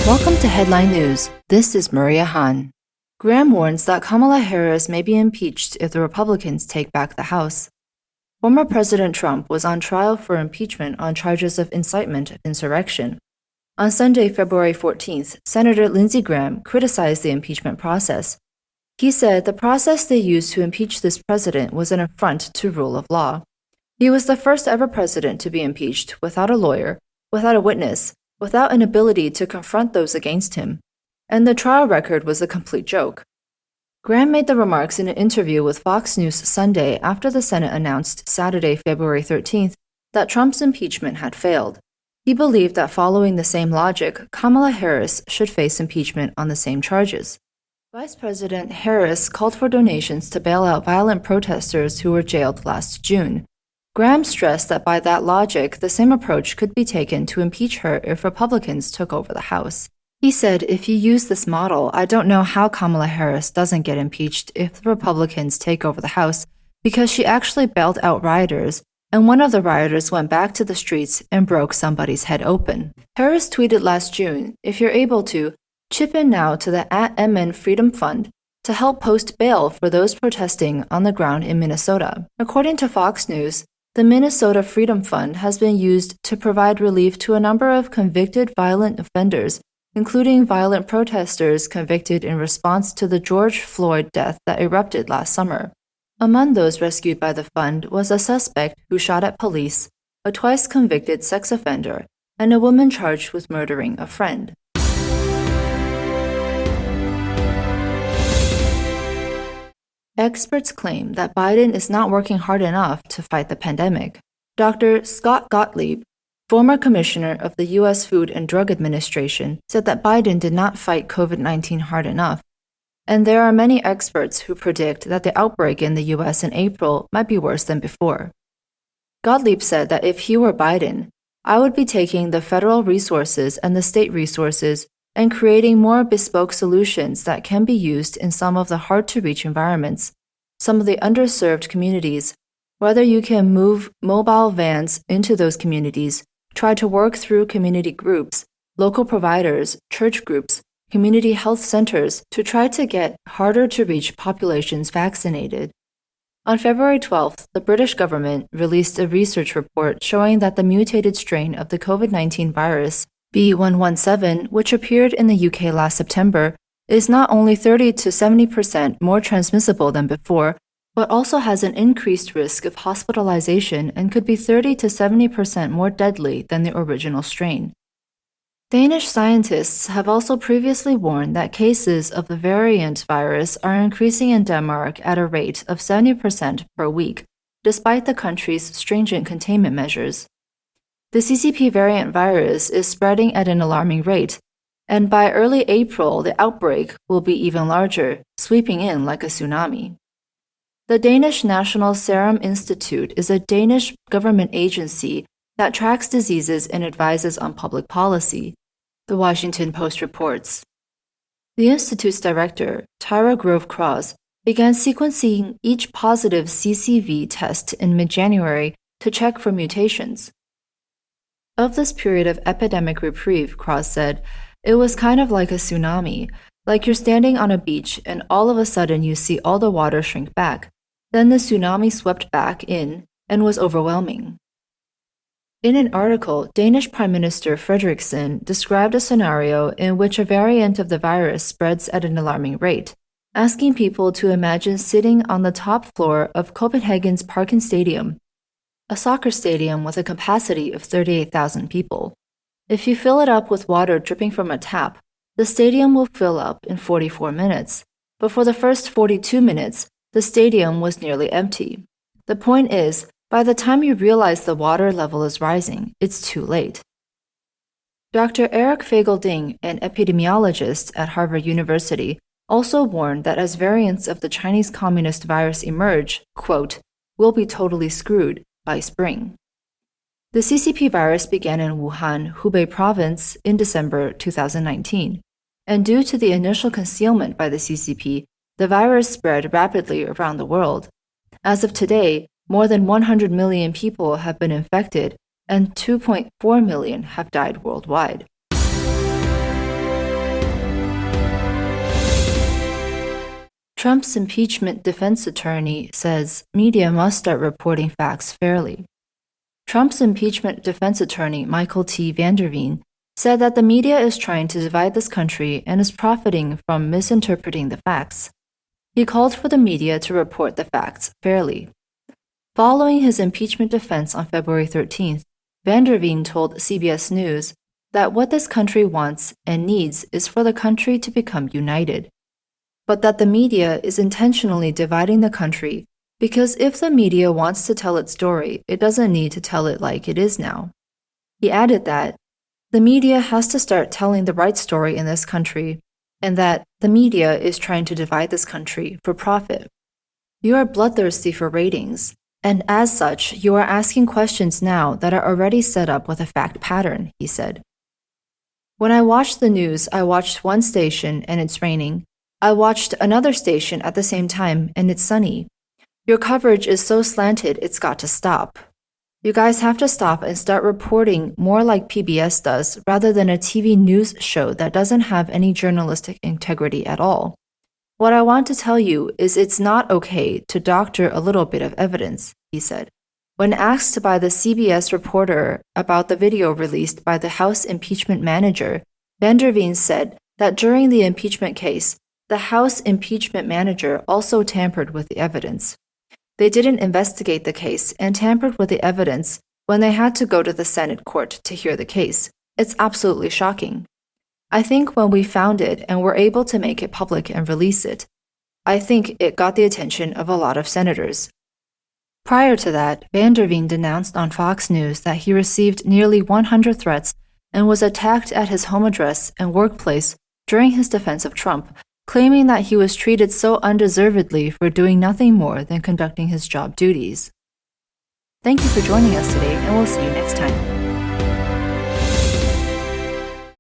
Welcome to Headline News. This is Maria Han. Graham warns that Kamala Harris may be impeached if the Republicans take back the House. Former President Trump was on trial for impeachment on charges of incitement of insurrection. On Sunday, February 14th, Senator Lindsey Graham criticized the impeachment process. He said the process they used to impeach this president was an affront to rule of law. He was the first ever president to be impeached without a lawyer, without a witness, without an ability to confront those against him, and the trial record was a complete joke. Graham made the remarks in an interview with Fox News Sunday after the Senate announced Saturday, February 13th, that Trump's impeachment had failed. He believed that following the same logic, Kamala Harris should face impeachment on the same charges. Vice President Harris called for donations to bail out violent protesters who were jailed last June. Graham stressed that by that logic, the same approach could be taken to impeach her if Republicans took over the House. He said, "If you use this model, I don't know how Kamala Harris doesn't get impeached if the Republicans take over the House, because she actually bailed out rioters, and one of the rioters went back to the streets and broke somebody's head open." Harris tweeted last June, "If you're able to, chip in now to the @MN Freedom Fund to help post bail for those protesting on the ground in Minnesota." According to Fox News, the Minnesota Freedom Fund has been used to provide relief to a number of convicted violent offenders, including violent protesters convicted in response to the George Floyd death that erupted last summer. Among those rescued by the fund was a suspect who shot at police, a twice convicted sex offender, and a woman charged with murdering a friend. Experts claim that Biden is not working hard enough to fight the pandemic. Dr. Scott Gottlieb, former commissioner of the U.S. Food and Drug Administration, said that Biden did not fight COVID-19 hard enough. And there are many experts who predict that the outbreak in the U.S. in April might be worse than before. Gottlieb said that if he were Biden, "I would be taking the federal resources and the state resources and creating more bespoke solutions that can be used in some of the hard-to-reach environments, some of the underserved communities, whether you can move mobile vans into those communities, try to work through community groups, local providers, church groups, community health centers to try to get harder-to-reach populations vaccinated." On February 12th, the British government released a research report showing that the mutated strain of the COVID-19 virus, B.1.1.7, which appeared in the UK last September, is not only 30 to 70% more transmissible than before, but also has an increased risk of hospitalization and could be 30 to 70% more deadly than the original strain. Danish scientists have also previously warned that cases of the variant virus are increasing in Denmark at a rate of 70% per week, despite the country's stringent containment measures. The CCP variant virus is spreading at an alarming rate, and by early April, the outbreak will be even larger, sweeping in like a tsunami. The Danish National Serum Institute is a Danish government agency that tracks diseases and advises on public policy, the Washington Post reports. The institute's director, Tyra Grove Cross, began sequencing each positive CCV test in mid-January to check for mutations. Of this period of epidemic reprieve, Cross said, "It was kind of like a tsunami, like you're standing on a beach and all of a sudden you see all the water shrink back. Then the tsunami swept back in and was overwhelming." In an article, Danish Prime Minister Frederiksen described a scenario in which a variant of the virus spreads at an alarming rate, asking people to imagine sitting on the top floor of Copenhagen's Parken Stadium, a soccer stadium with a capacity of 38,000 people. If you fill it up with water dripping from a tap, the stadium will fill up in 44 minutes. But for the first 42 minutes, the stadium was nearly empty. The point is, by the time you realize the water level is rising, it's too late. Dr. Eric Fagel-Ding, an epidemiologist at Harvard University, also warned that as variants of the Chinese communist virus emerge, quote, "we'll be totally screwed by spring." The CCP virus began in Wuhan, Hubei province, in December 2019, and due to the initial concealment by the CCP, the virus spread rapidly around the world. As of today, more than 100 million people have been infected, and 2.4 million have died worldwide. Trump's impeachment defense attorney says media must start reporting facts fairly. Trump's impeachment defense attorney, Michael T. Vanderveen, said that the media is trying to divide this country and is profiting from misinterpreting the facts. He called for the media to report the facts fairly. Following his impeachment defense on February 13th, Vanderveen told CBS News that what this country wants and needs is for the country to become united, but that the media is intentionally dividing the country because if the media wants to tell its story, it doesn't need to tell it like it is now. He added that the media has to start telling the right story in this country, and that the media is trying to divide this country for profit. You are bloodthirsty for ratings, and as such, you are asking questions now that are already set up with a fact pattern, he said. When I watched the news, I watched one station and it's raining. I watched another station at the same time and it's sunny. Your coverage is so slanted, it's got to stop. You guys have to stop and start reporting more like PBS does rather than a TV news show that doesn't have any journalistic integrity at all. What I want to tell you is it's not okay to doctor a little bit of evidence, he said. When asked by the CBS reporter about the video released by the House impeachment manager, Vanderveen said that during the impeachment case, the House impeachment manager also tampered with the evidence. They didn't investigate the case and tampered with the evidence when they had to go to the Senate court to hear the case. It's absolutely shocking. I think when we found it and were able to make it public and release it, I think it got the attention of a lot of senators. Prior to that, Vanderveen denounced on Fox News that he received nearly 100 threats and was attacked at his home address and workplace during his defense of Trump, claiming that he was treated so undeservedly for doing nothing more than conducting his job duties. Thank you for joining us today, and we'll see you next time.